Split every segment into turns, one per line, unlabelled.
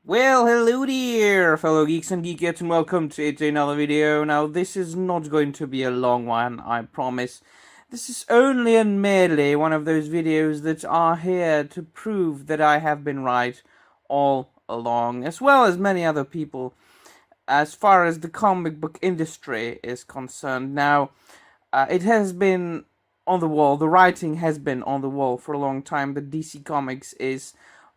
Well, hello there, fellow geeks and geekettes, and welcome to another video. Now, this is not going to be a long one, I promise. This is only and merely one of those videos that are here to prove that I have been right all along, as well as many other people, as far as the comic book industry is concerned. Now, it has been on the wall, the writing has been on the wall for a long time that DC Comics is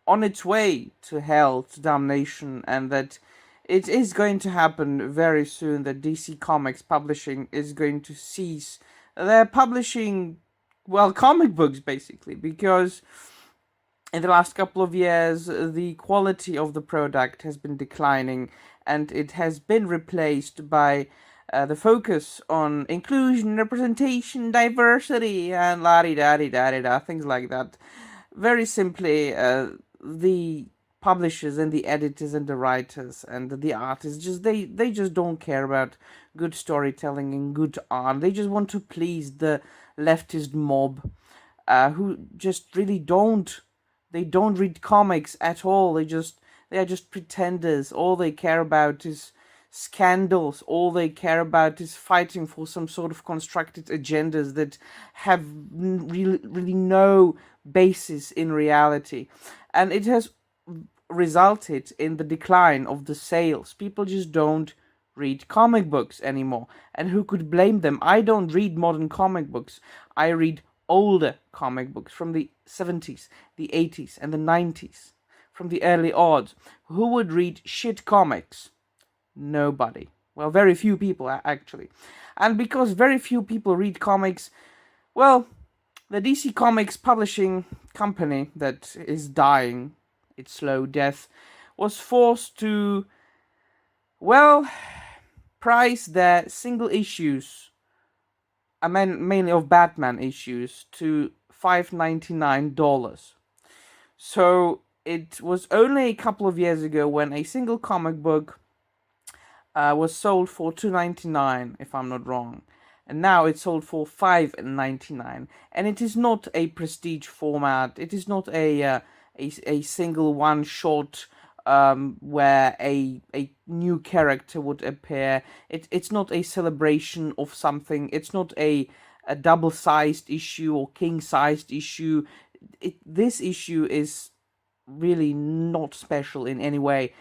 on its way to hell, to damnation, and that it is going to happen very soon that DC Comics publishing is going to cease their publishing, well, comic books basically, because in the last couple of years the quality of the product has been declining and it has been replaced by the focus on inclusion, representation, diversity, and la di da di da di da, things like that. Very simply, the publishers and the editors and the writers and the artists they just don't care about good storytelling and good art. They just want to please the leftist mob, who just really don't read comics at all. They are just pretenders. All they care about is scandals. All they care about is fighting for some sort of constructed agendas that have really no basis in reality. And it has resulted in the decline of the sales. People just don't read comic books anymore. And who could blame them? I don't read modern comic books. I read older comic books from the 70s, the 80s, and the 90s, from the early odds. Who would read shit comics? Nobody. Well, very few people, actually. And because very few people read comics, well, the DC Comics publishing company that is dying its slow death was forced to, well, price their single issues, I mean mainly of Batman issues, to $5.99. So it was only a couple of years ago when a single comic book was sold for $2.99, if I'm not wrong, and now it's sold for $5.99. And it is not a prestige format. It is not a single one shot where a new character would appear. It's not a celebration of something. It's not a double-sized issue or king-sized issue. This issue is really not special in any way.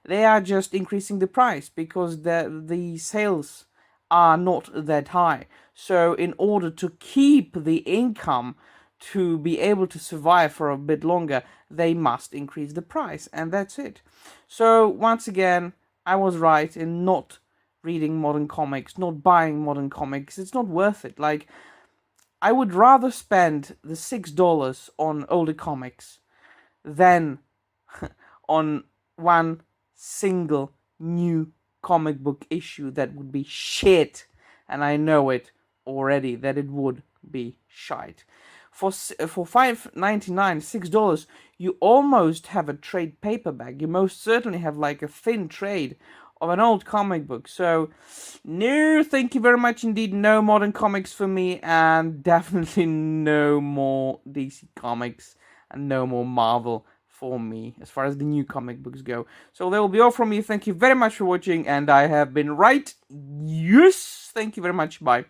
They are just increasing the price because the sales are not that high. So in order to keep the income, to be able to survive for a bit longer, they must increase the price, and that's it. So once again, I was right in not reading modern comics, not buying modern comics. It's not worth it. Like, I would rather spend the $6 on older comics than on one single new comic book issue that would be shit, and I know it already that it would be shite. For $5.99, $6, you almost have a trade paperback. You most certainly have like a thin trade of an old comic book. So no, thank you very much indeed. No modern comics for me, and definitely no more DC Comics and no more Marvel for me as far as the new comic books go. So that will be all from me. Thank you very much for watching, and I have been right. Yes, thank you very much. Bye.